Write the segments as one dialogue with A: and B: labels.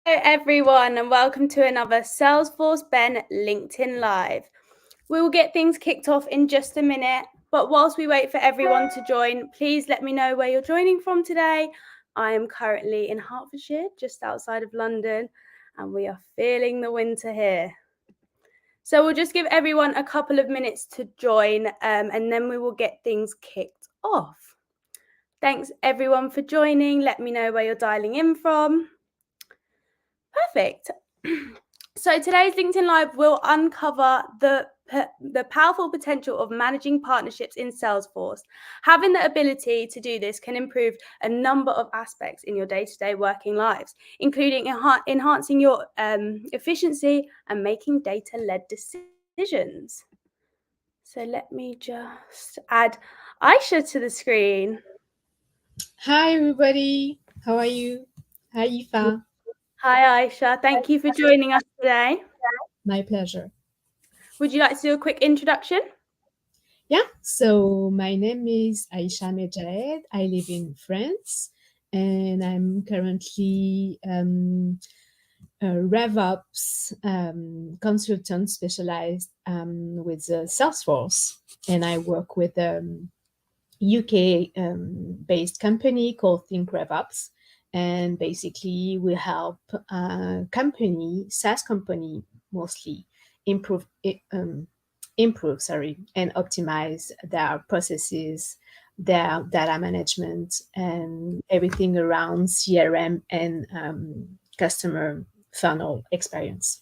A: Hello, everyone, and welcome to another Salesforce Ben LinkedIn Live. We will get things kicked off in just a minute, but whilst we wait for everyone to join, please let me know where you're joining from today. I am currently in Hertfordshire, just outside of London, and we are feeling the winter here. So we'll just give everyone a couple of minutes to join, and then we will get things kicked off. Thanks, everyone, for joining. Let me know where you're dialing in from. Perfect. So today's LinkedIn Live will uncover the powerful potential of managing partnerships in Salesforce. Having the ability to do this can improve a number of aspects in your day-to-day working lives, including enhancing your efficiency and making data-led decisions. So let me just add Aïcha to the screen.
B: Hi, everybody. How are you? Hi, Aoife.
A: Hi, Aïcha. Thank you for joining us today.
B: My pleasure.
A: Would you like to do a quick introduction?
B: Yeah, so my name is Aïcha Medjahed. I live in France and I'm currently a RevOps consultant specialized with Salesforce. And I work with a UK based company called Think RevOps. And basically, we help SaaS company mostly improve and optimize their processes, their data management, and everything around CRM and customer funnel experience.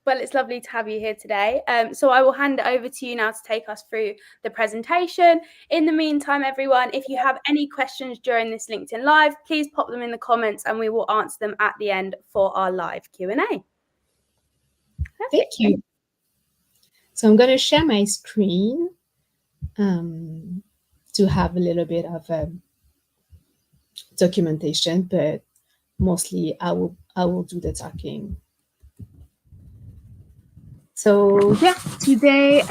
A: Well, it's lovely to have you here today. So I will hand it over to you now to take us through the presentation. In the meantime, everyone, if you have any questions during this LinkedIn Live, please pop them in the comments and we will answer them at the end for our live Q&A.
B: Thank you. So I'm going to share my screen to have a little bit of documentation, but mostly I will do the talking. So yeah, today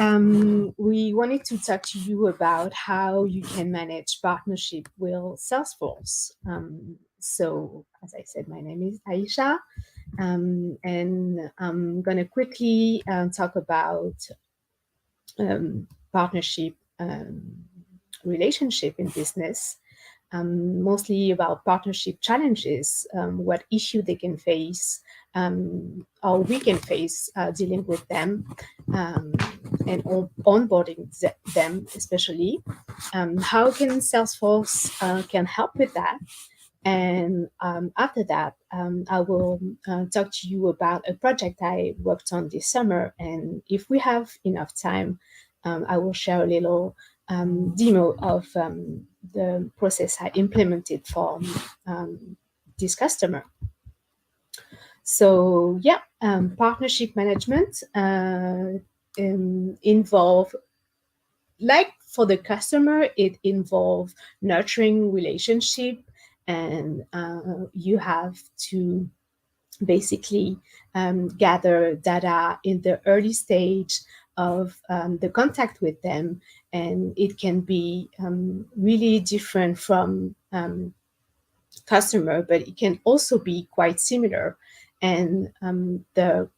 B: we wanted to talk to you about how you can manage partnership with Salesforce. So as I said, my name is Aïcha, and I'm gonna quickly talk about partnership relationship in business. Mostly about partnership challenges, what issue they can face, or we can face dealing with them, and onboarding them, especially. How can Salesforce can help with that? And after that, I will talk to you about a project I worked on this summer. And if we have enough time, I will share a little demo of the process I implemented for this customer. So yeah, partnership management involve, like for the customer, it involves nurturing relationship, and you have to basically gather data in the early stage of the contact with them, and it can be really different from customer, but it can also be quite similar, and the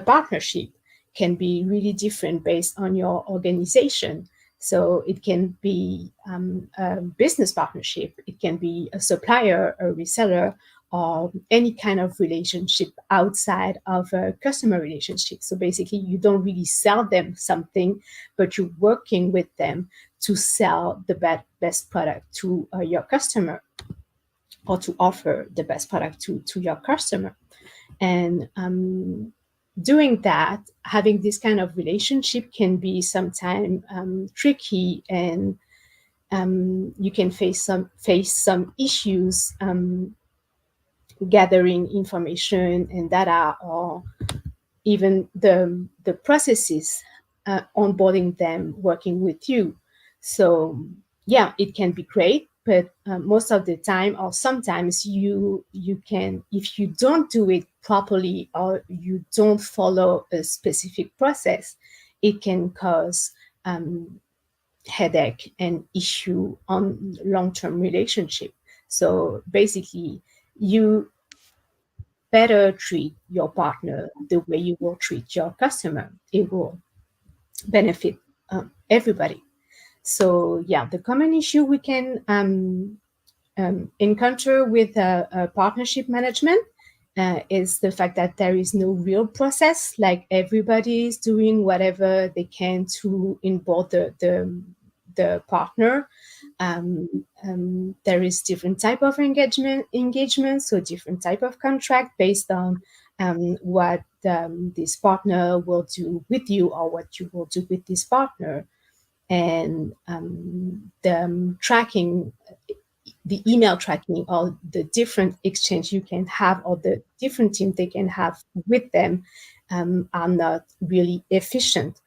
B: partnership can be really different based on your organization. So it can be a business partnership, it can be a supplier, a reseller, or any kind of relationship outside of a customer relationship. So basically, you don't really sell them something, but you're working with them to sell the best product to your customer, or to offer the best product to your customer. And doing that, having this kind of relationship can be sometimes tricky, and you can face some issues gathering information and data, or even the processes onboarding them, working with you. So yeah, it can be great, but most of the time, or sometimes, you can, if you don't do it properly or you don't follow a specific process, it can cause headache and issue on long-term relationship. So basically, you better treat your partner the way you will treat your customer. It will benefit everybody. So yeah, the common issue we can encounter with partnership management is the fact that there is no real process. Like everybody is doing whatever they can to involve the partner. There is different type of engagement, so different type of contract based on what this partner will do with you or what you will do with this partner, and the tracking, the email tracking, or the different exchange you can have, or the different team they can have with them, are not really efficient.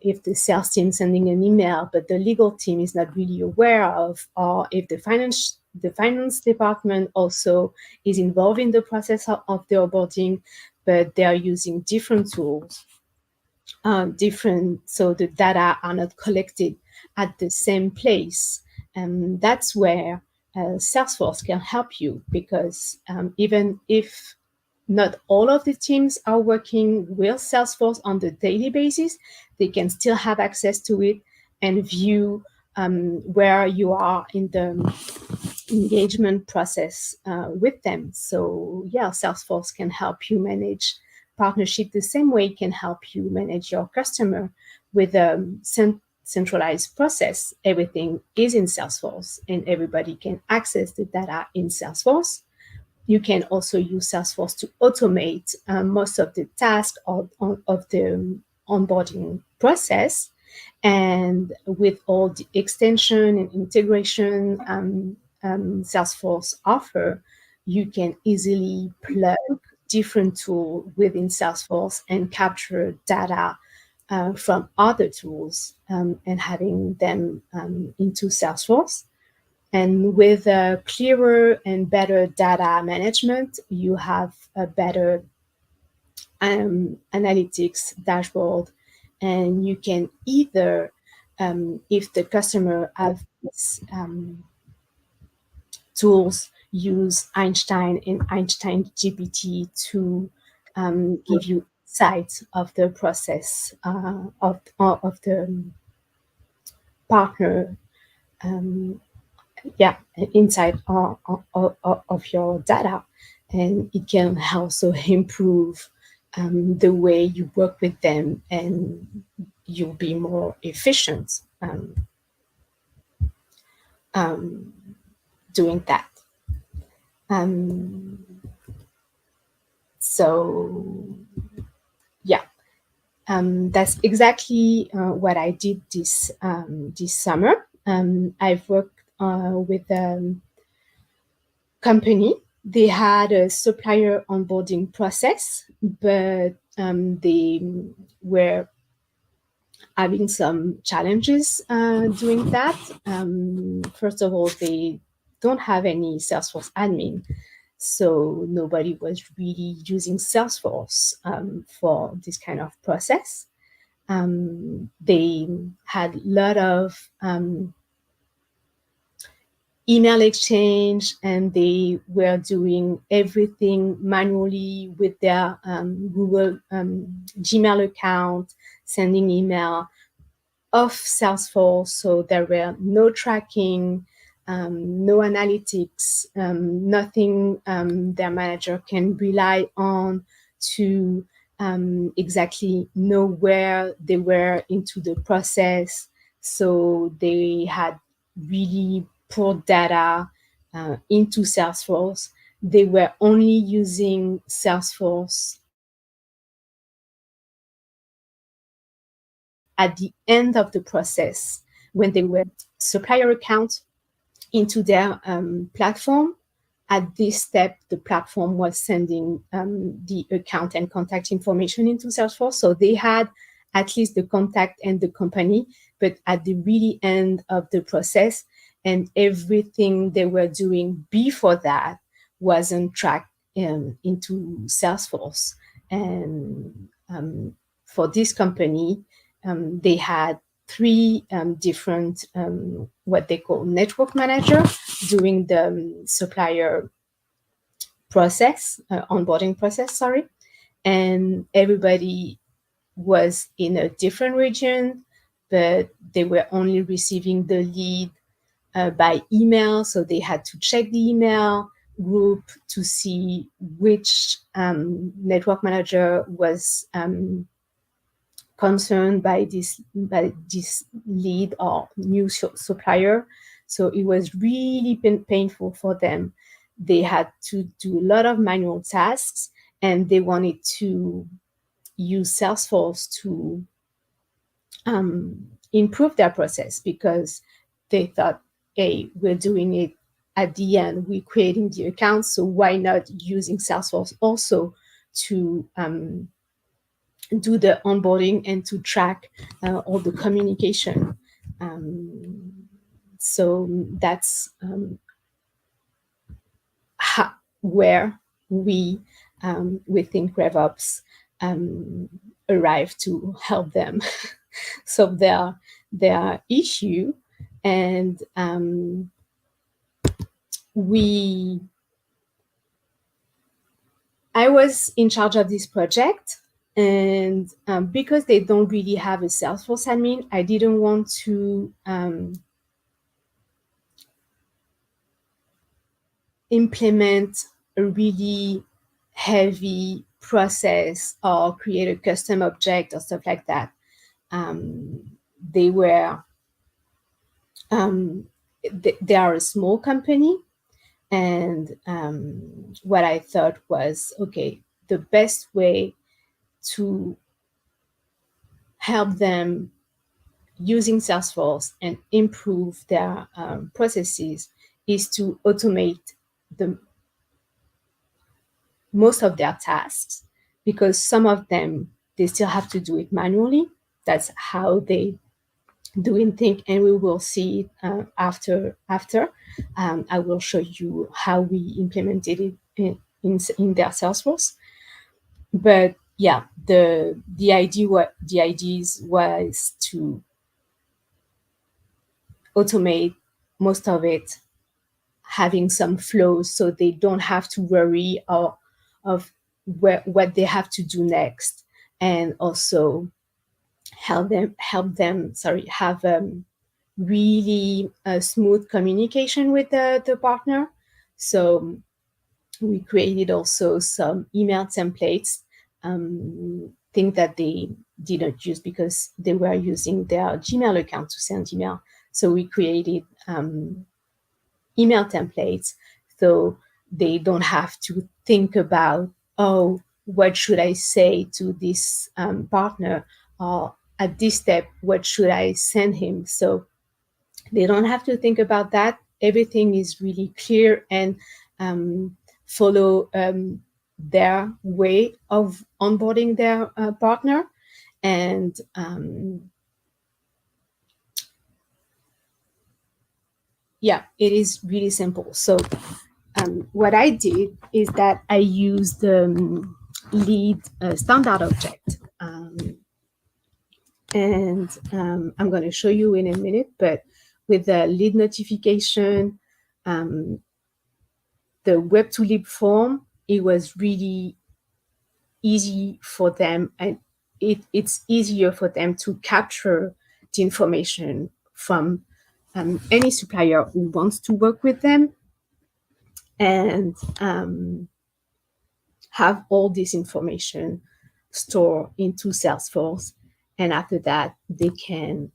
B: If the sales team sending an email, but the legal team is not really aware of, or if the finance department also is involved in the process of the onboarding, but they are using different tools, so the data are not collected at the same place. And that's where Salesforce can help you, because even if not all of the teams are working with Salesforce on the daily basis, they can still have access to it and view where you are in the engagement process with them. So yeah, Salesforce can help you manage partnership the same way it can help you manage your customer with a centralized process. Everything is in Salesforce and everybody can access the data in Salesforce. You can also use Salesforce to automate most of the tasks of the onboarding process. And with all the extension and integration Salesforce offer, you can easily plug different tools within Salesforce and capture data from other tools and having them into Salesforce. And with a clearer and better data management, you have a better analytics dashboard, and you can either, if the customer have this, tools, use Einstein and Einstein GPT to give you insights of the process of the partner, inside of your data, and it can also improve the way you work with them, and you'll be more efficient doing that. So yeah, that's exactly what I did this summer. I've worked with a company. They had a supplier onboarding process, but they were having some challenges doing that. First of all, they don't have any Salesforce admin, so nobody was really using Salesforce for this kind of process. They had a lot of email exchange, and they were doing everything manually with their Google Gmail account, sending email off Salesforce. So there were no tracking, no analytics, nothing their manager can rely on to exactly know where they were into the process. So they had really poor data into Salesforce. They were only using Salesforce at the end of the process, when they were supplier account into their platform. At this step, the platform was sending the account and contact information into Salesforce. So they had at least the contact and the company, but at the really end of the process, and everything they were doing before that wasn't tracked into Salesforce. And for this company, they had three different what they call network manager doing the supplier process, onboarding process, sorry. And everybody was in a different region, but they were only receiving the lead by email. So they had to check the email group to see which network manager was concerned by this lead or new supplier. So it was really painful for them. They had to do a lot of manual tasks, and they wanted to use Salesforce to improve their process, because they thought, hey, we're doing it at the end, we're creating the account, so why not using Salesforce also to do the onboarding and to track all the communication. So that's where we think RevOps arrive to help them solve their issue. And I was in charge of this project, and because they don't really have a Salesforce admin, I didn't want to implement a really heavy process or create a custom object or stuff like that. They were they are a small company, and what I thought was, okay, the best way to help them using Salesforce and improve their processes is to automate most of their tasks, because some of them, they still have to do it manually. That's how they doing things, and we will see it after. I will show you how we implemented it in their Salesforce. But yeah, the idea was to automate most of it, having some flows, so they don't have to worry of what they have to do next, and also help them have really smooth communication with the partner. So we created also some email templates, things that they didn't use because they were using their Gmail account to send email. So we created email templates, so they don't have to think about, oh, what should I say to this partner, or at this step, what should I send him? So they don't have to think about that. Everything is really clear, and follow their way of onboarding their partner. And yeah, it is really simple. So what I did is that I used the lead standard object. And I'm going to show you in a minute, but with the lead notification, the web to lead form, it was really easy for them, and it's easier for them to capture the information from any supplier who wants to work with them, and have all this information stored into Salesforce. And after that, they can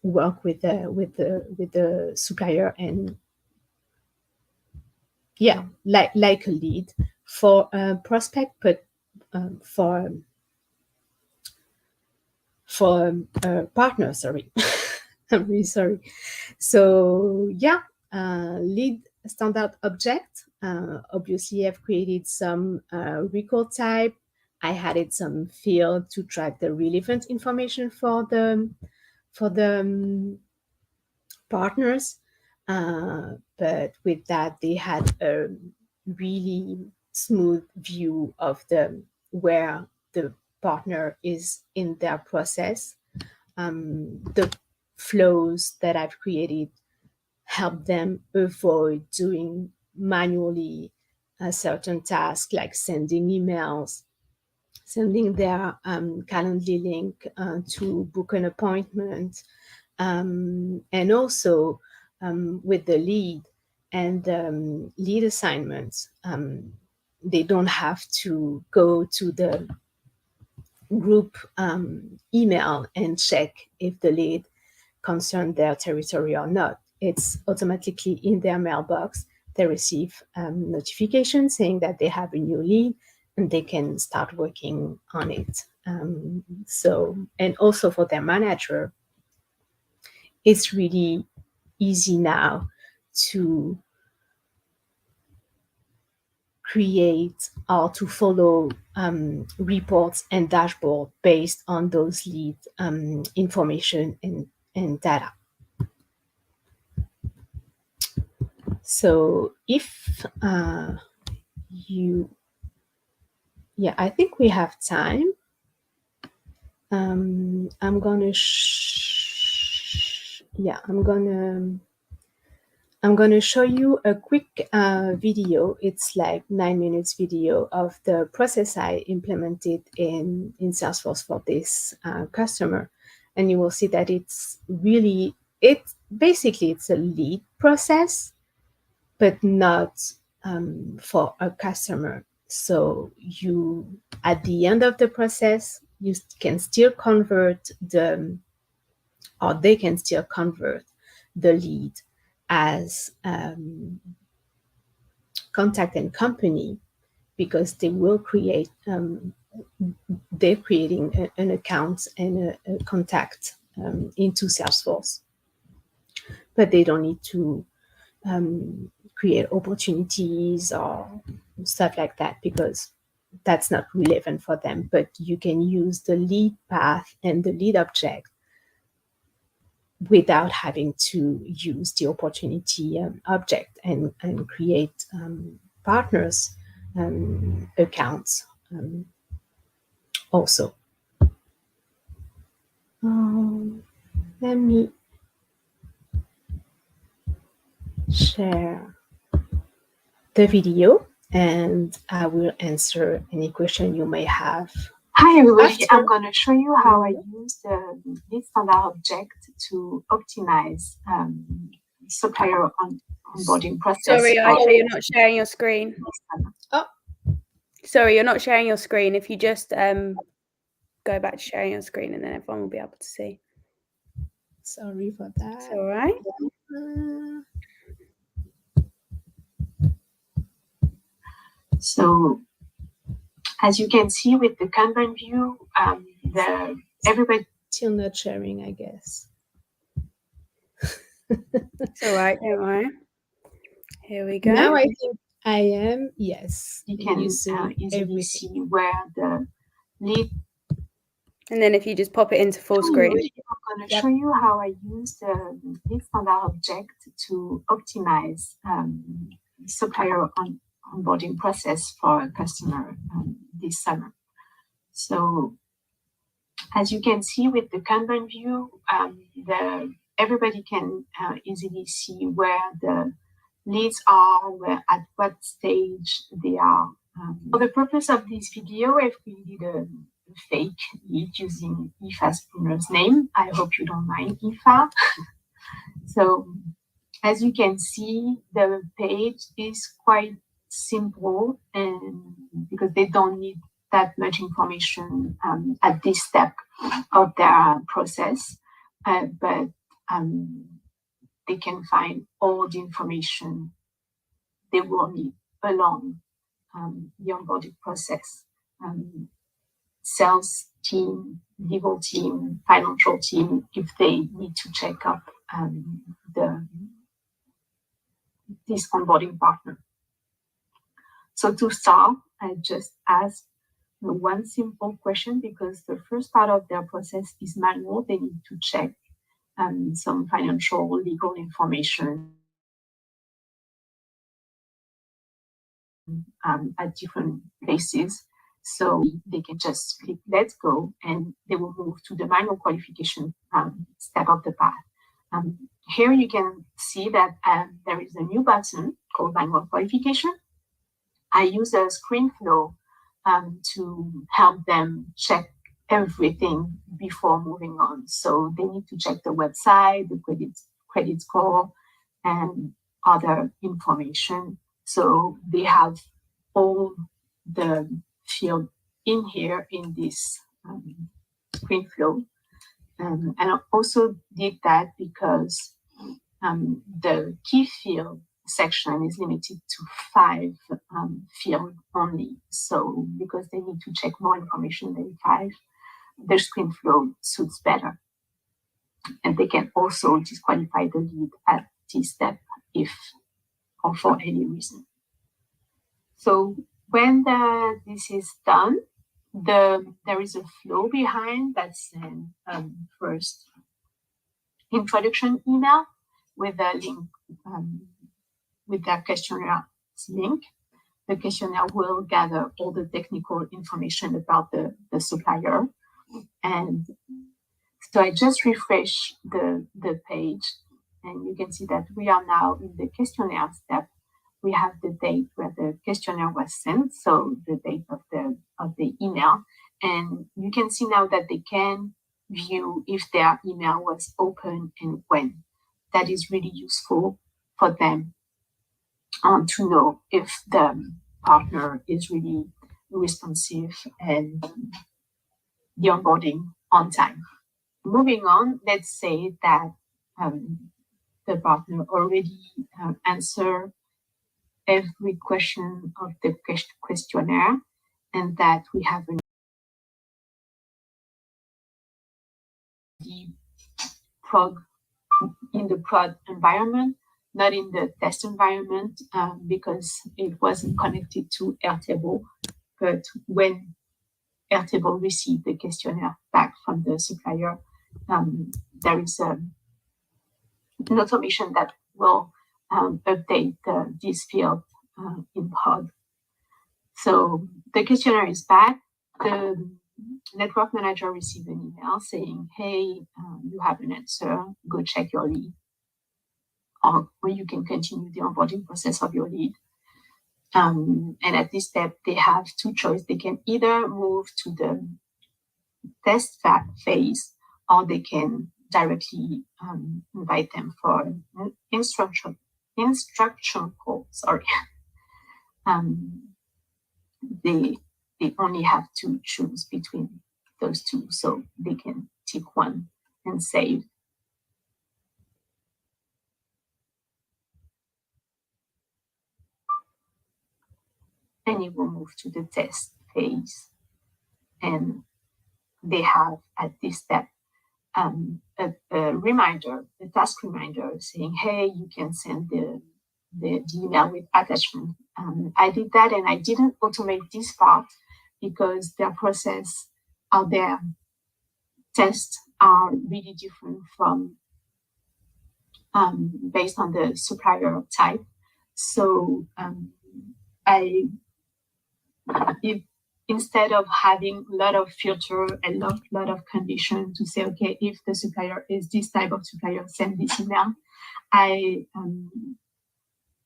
B: work with the supplier, and yeah, like a lead for a prospect, but for a partner. Sorry, I'm really sorry. So yeah, lead standard object. Obviously, I've created some record type. I added some field to track the relevant information for the partners. But with that, they had a really smooth view of where the partner is in their process. The flows that I've created help them avoid doing manually a certain task like sending emails, sending their Calendly link to book an appointment, and also with the lead and lead assignments, they don't have to go to the group email and check if the lead concerned their territory or not. It's automatically in their mailbox. They receive notification saying that they have a new lead and they can start working on it. And also for their manager, it's really easy now to create or to follow reports and dashboard based on those lead information and data. So if I think we have time. I'm gonna show you a quick video. It's like 9 minutes video of the process I implemented in Salesforce for this customer. And you will see that it's a lead process, but not for a customer. So at the end of the process, you can still convert they can still convert the lead as contact and company, because they will create they're creating an account and a contact into Salesforce, but they don't need to create opportunities or stuff like that, because that's not relevant for them. But you can use the lead path and the lead object without having to use the opportunity object and create partners accounts also. Let me share the video and I will answer any question you may have.
C: Hi everybody, I'm going to show you how I use the lead standard object to optimize supplier onboarding process.
A: Sorry, Aïcha, you're not sharing your screen.
B: Oh,
A: sorry, you're not sharing your screen. If you just go back to sharing your screen, and then everyone will be able to see.
B: Sorry for that.
A: It's all right.
C: So, as you can see with the Kanban view, everybody
B: still not sharing, I guess.
A: It's all right, don't worry. Here we go.
B: Now I think I am. Yes,
C: you can easily see where the lead.
A: And then if you just pop it into full screen.
C: I'm going to show you how I use the lead standard object to optimize supplier onboarding process for a customer this summer. So, as you can see with the Kanban view, everybody can easily see where the leads are, at what stage they are. For the purpose of this video, I've created a fake lead using Aïcha's owner's name. I hope you don't mind, Aïcha. So, as you can see, the page is quite simple, and because they don't need that much information at this step of their process, but they can find all the information they will need along the onboarding process. Sales team, legal team, financial team, if they need to check up this onboarding partner. So to start, I just ask one simple question, because the first part of their process is manual. They need to check some financial, legal information at different places. So they can just click let's go, and they will move to the manual qualification step of the path. Here you can see that there is a new button called manual qualification. I use a screen flow to help them check everything before moving on. So they need to check the website, the credit score, and other information. So they have all the field in here in this screen flow. And I also did that because the key field section is limited to 5 fields only. So because they need to check more information than 5, the screen flow suits better. And they can also disqualify the lead at this step if or for any reason. So when this is done, there is a flow behind that sends first introduction email with a link, with that questionnaire link. The questionnaire will gather all the technical information about the supplier. And so I just refresh the page, and you can see that we are now in the questionnaire step. We have the date where the questionnaire was sent, so the date of the email. And you can see now that they can view if their email was open and when. That is really useful for them to know if the partner is really responsive and the onboarding on time. Moving on, let's say that the partner already answered every question of the questionnaire, and that we have in the prod environment, not in the test environment, because it wasn't connected to Airtable. But when Airtable received the questionnaire back from the supplier, there is an automation that will update this field in pod. So the questionnaire is back. The network manager received an email saying, hey, you have an answer, go check your lead. Or you can continue the onboarding process of your lead. And at this step, they have 2 choices. They can either move to the test phase, or they can directly invite them for an instruction call. Sorry. They only have to choose between those 2, so they can tick one and save. And it will move to the test phase, and they have at this step a reminder, a task reminder saying, hey, you can send the email with attachment. I did that, and I didn't automate this part because their process or their tests are really different from based on the supplier type. So instead of having a lot of filter and a lot of conditions to say, okay, if the supplier is this type of supplier, send this email, I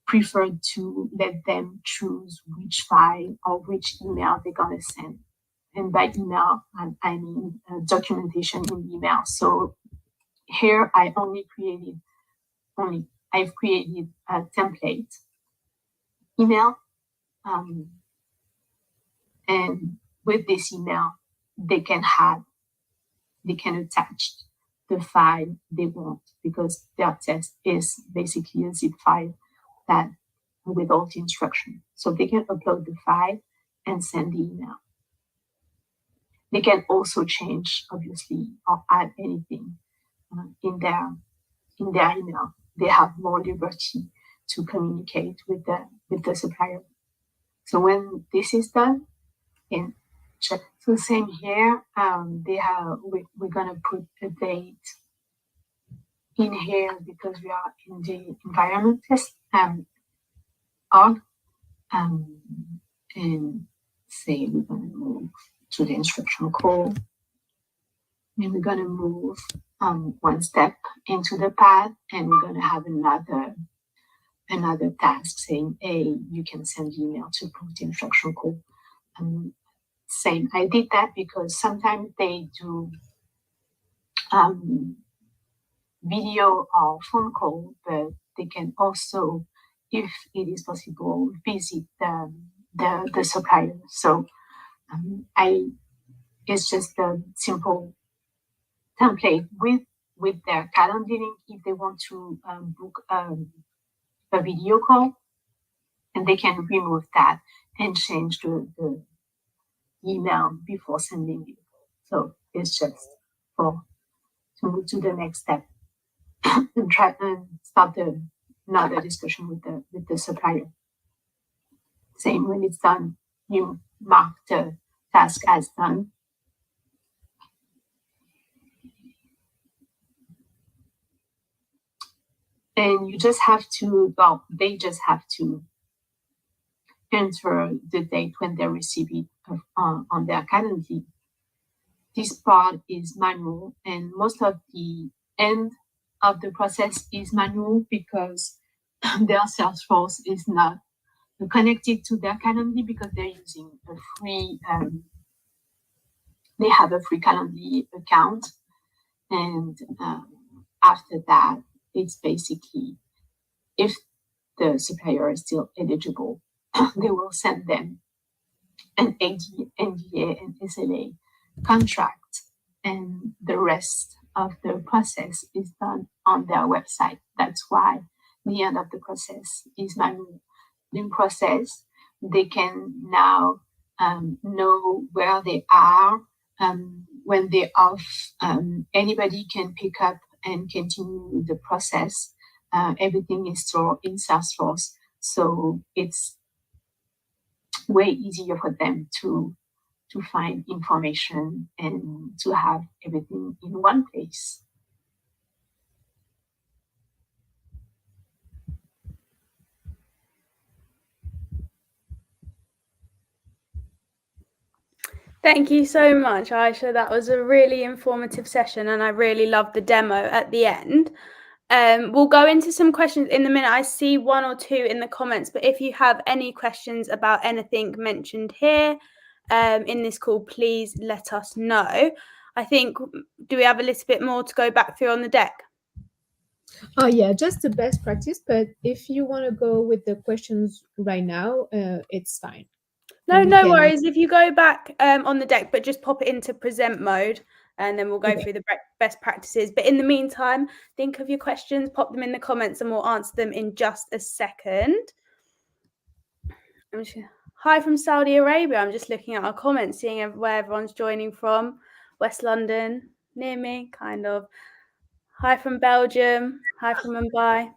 C: prefer to let them choose which file or which email they're going to send. And by email, I mean documentation in email. So here I've created a template email. And with this email, they can attach the file they want, because their test is basically a zip file that with all the instruction. So they can upload the file and send the email. They can also change, obviously, or add anything in their email. They have more liberty to communicate with the supplier. So when this is done, and check. So same here. We're gonna put a date in here because we are in the environment test org, and say we're gonna move to the instruction call, and we're gonna move one step into the path, and we're gonna have another another task saying, hey, you can send email to prompt instruction call. Same, I did that because sometimes they do video or phone call, but they can also, if it is possible, visit the supplier. So it's just a simple template with their calendar link if they want to book a video call, and they can remove that and change the email before sending it. So it's just to move to the next step and try and start another discussion with the supplier. Same, when it's done, you mark the task as done. And you just have to, well, they just have to enter the date when they receive it on their calendar. This part is manual, and most of the end of the process is manual because their Salesforce is not connected to their calendar because they're using a free, they have a free calendar account. And after that, it's basically, if the supplier is still eligible, they will send them an NDA and SLA contract, and the rest of the process is done on their website. That's why the end of the process is manual. In process, they can now know where they are when they're off. Anybody can pick up and continue the process. Everything is stored in Salesforce, so it's way easier for them to find information and to have everything in one place.
A: Thank you so much, Aïcha. That was a really informative session, and I really loved the demo at the end. We'll go into some questions in a minute. I see one or two in the comments, but if you have any questions about anything mentioned here in this call, please let us know. I think, do we have a little bit more to go back through on the deck?
B: Oh yeah, just the best practice. But if you want to go with the questions right now, it's fine.
A: No worries. If you go back on the deck, but just pop it into present mode, and then we'll go through the best practices. But in the meantime, think of your questions, pop them in the comments, and we'll answer them in just a second. Hi from Saudi Arabia. I'm just looking at our comments, seeing where everyone's joining from. West London, near me, kind of. Hi from Belgium. Hi from Mumbai.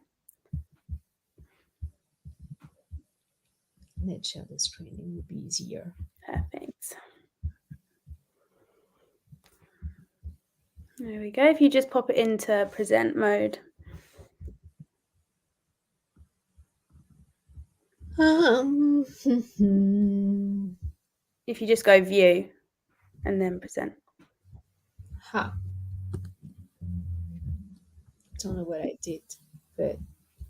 B: Let's share the screen. It will be easier.
A: Perfect. There we go. If you just pop it into present mode. If you just go view and then present.
B: Don't know what I did, but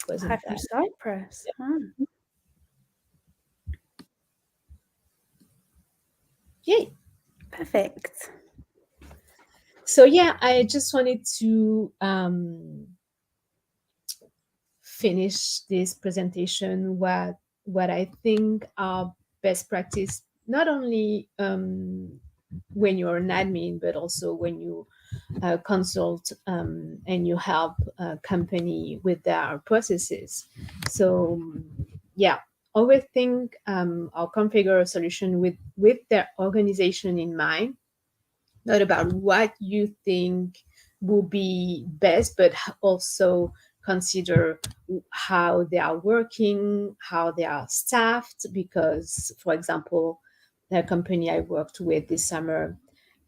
B: wasn't
A: Hi from Cyprus.
B: Yeah. Yay.
A: Perfect.
B: So yeah, I just wanted to finish this presentation what I think are best practice, not only when you're an admin, but also when you consult and you help a company with their processes. So yeah, always think or configure a solution with their organization in mind, not about what you think will be best, but also consider how they are working, how they are staffed. Because, for example, the company I worked with this summer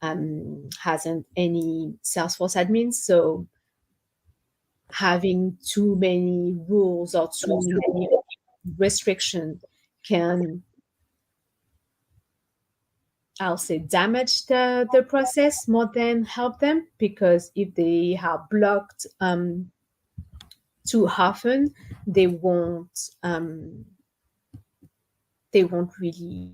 B: hasn't any Salesforce admins, so having too many rules or too many restrictions can, I'll say, damage the process more than help them, because if they are blocked too often, they won't really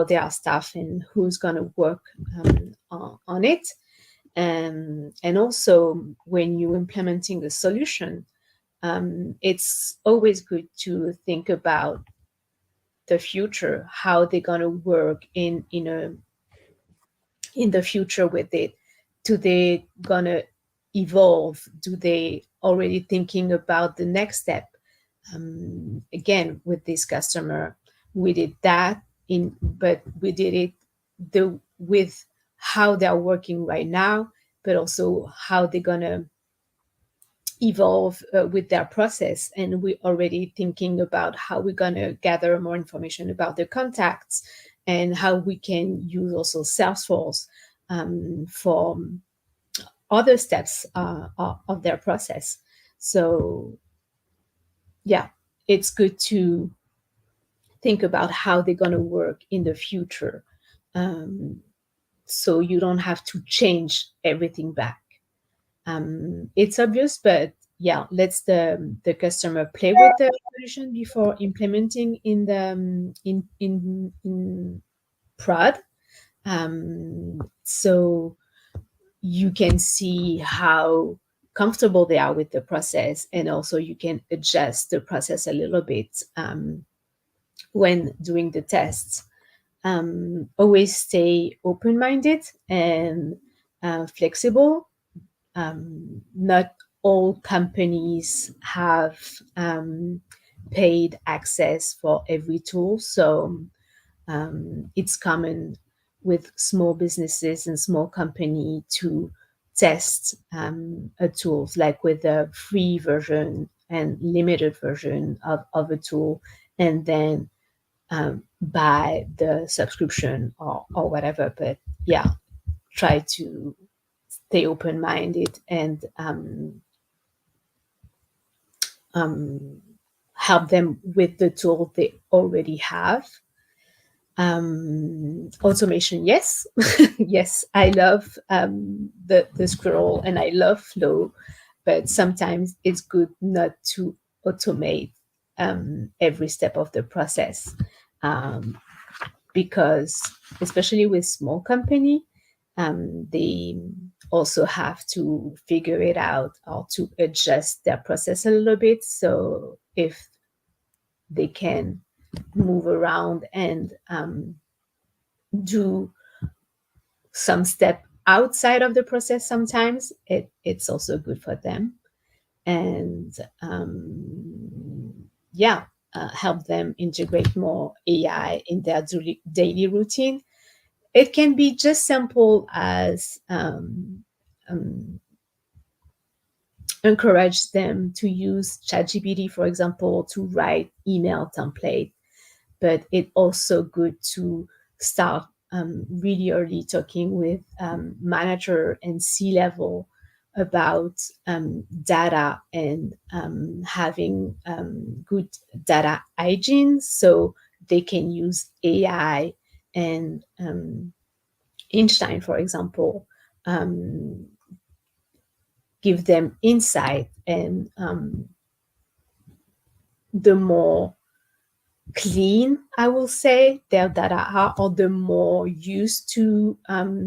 B: their staff and who's going to work on it. And also, when you're implementing a solution, it's always good to think about the future, how they're going to work in the future with it. Do they going to evolve? Do they already thinking about the next step? Again, with this customer, we did that but we did it with how they're working right now, but also how they're gonna evolve with their process. And we're already thinking about how we're gonna gather more information about their contacts and how we can use also Salesforce for other steps of their process. So yeah, it's good to think about how they're going to work in the future, so you don't have to change everything back. It's obvious, but yeah, let's the customer play with the solution before implementing in the in prod, so you can see how comfortable they are with the process, and also you can adjust the process a little bit when doing the tests. Always stay open-minded and flexible. Not all companies have paid access for every tool, so it's common with small businesses and small company to test a tool, like with a free version and limited version of a tool, and then buy the subscription or whatever. But yeah, try to stay open-minded and help them with the tool they already have. Automation, yes. Yes, I love the scroll and I love flow, but sometimes it's good not to automate every step of the process, because especially with small company, they also have to figure it out or to adjust their process a little bit. So if they can move around and do some step outside of the process, sometimes it's also good for them. And help them integrate more AI in their daily routine. It can be just simple as encourage them to use ChatGPT, for example, to write email template. But it's also good to start really early talking with manager and C-level about data and having good data hygiene, so they can use AI and Einstein, for example, give them insight. And the more clean, I will say, their data are, or the more used to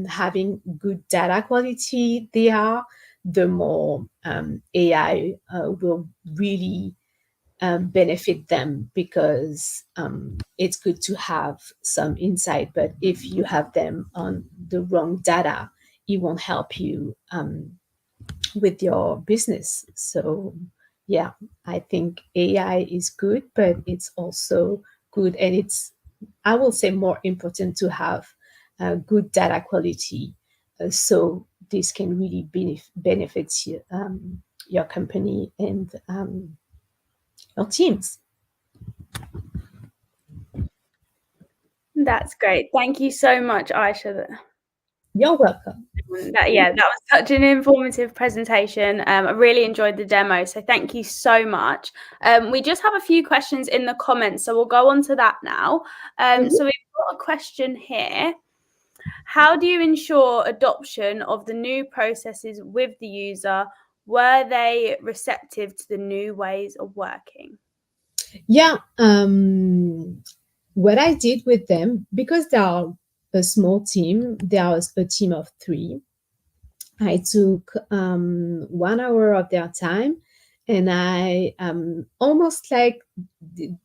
B: having good data quality they are, the more AI will really benefit them, because it's good to have some insight. But if you have them on the wrong data, it won't help you with your business. So yeah, I think AI is good, but it's also good, and it's, I will say, more important to have good data quality, so this can really benefit your company and your teams.
A: That's great. Thank you so much, Aïcha.
B: You're welcome.
A: That was such an informative presentation. I really enjoyed the demo, so thank you so much. We just have a few questions in the comments, so we'll go on to that now. So we've got a question here. How do you ensure adoption of the new processes with the user? Were they receptive to the new ways of working?
B: Yeah, what I did with them, because they are a small team, there was a team of 3. I took 1 hour of their time, and I almost like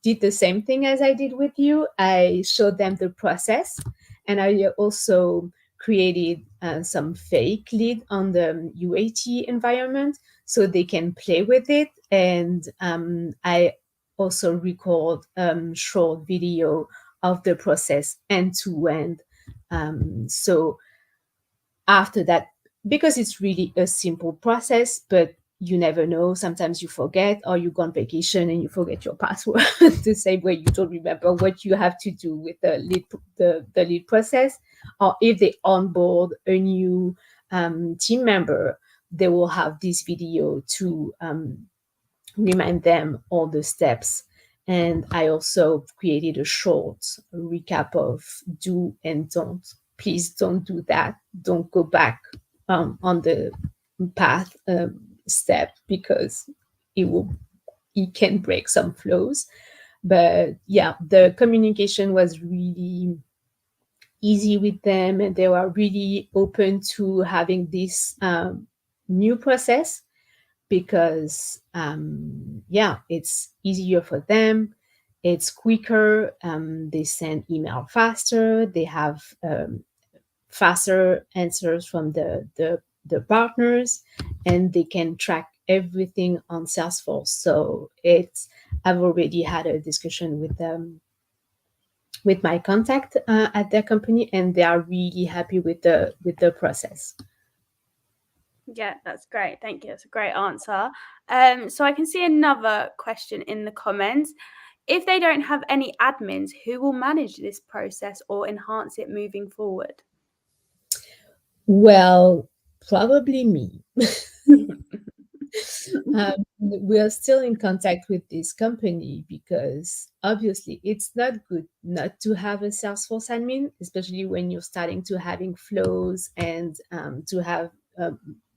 B: did the same thing as I did with you. I showed them the process, and I also created some fake lead on the UAT environment so they can play with it. And I also record short video of the process end to end. So after that, because it's really a simple process, but you never know. Sometimes you forget, or you go on vacation and you forget your password the same way you don't remember what you have to do with the lead process. Or if they onboard a new team member, they will have this video to remind them all the steps. And I also created a short recap of do and don't. Please don't do that. Don't go back on the path step, because it can break some flows. But yeah, the communication was really easy with them, and they were really open to having this new process, because it's easier for them, it's quicker, they send email faster, they have faster answers from the partners, and they can track everything on Salesforce. So I've already had a discussion with them, with my contact at their company, and they are really happy with the process.
A: Yeah, that's great. Thank you. That's a great answer. So I can see another question in the comments. If they don't have any admins, who will manage this process or enhance it moving forward?
B: Well, probably me. We are still in contact with this company, because obviously it's not good not to have a Salesforce admin, especially when you're starting to having flows and to have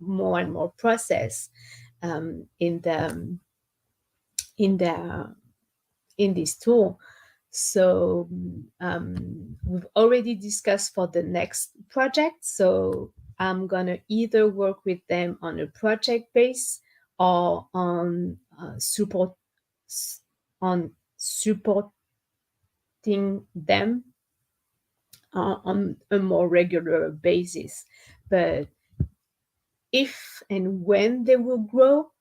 B: more and more process in this tool. So we've already discussed for the next project. So I'm gonna either work with them on a project base, or on supporting them on a more regular basis. But if and when they will grow,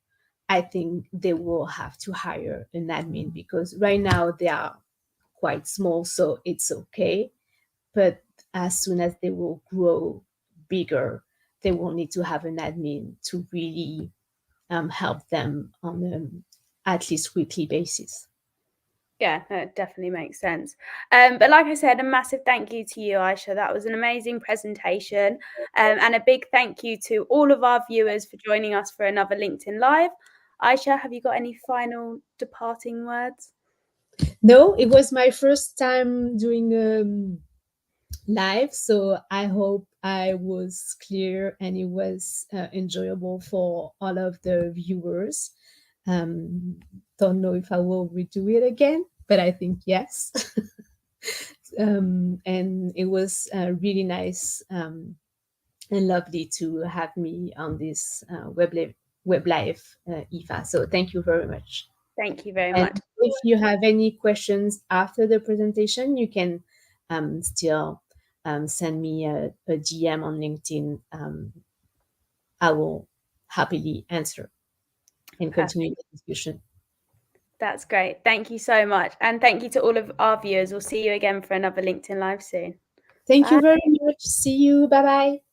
B: I think they will have to hire an admin, because right now they are quite small, so it's okay. But as soon as they will grow bigger, they will need to have an admin to really help them on at least weekly basis.
A: Yeah, that definitely makes sense. But like I said, a massive thank you to you, Aïcha. That was an amazing presentation. And a big thank you to all of our viewers for joining us for another LinkedIn Live. Aïcha, have you got any final departing words?
B: No, it was my first time doing live, so I hope I was clear and it was enjoyable for all of the viewers. Don't know if I will redo it again, but I think yes. And it was really nice and lovely to have me on this web live, Aoife. So thank you very much.
A: Thank you very
B: And
A: much.
B: if you have any questions after the presentation, you can still send me a DM on LinkedIn. I will happily answer and continue the discussion.
A: That's great. Thank you so much. And thank you to all of our viewers. We'll see you again for another LinkedIn Live soon.
B: Thank you very much. See you. Bye-bye.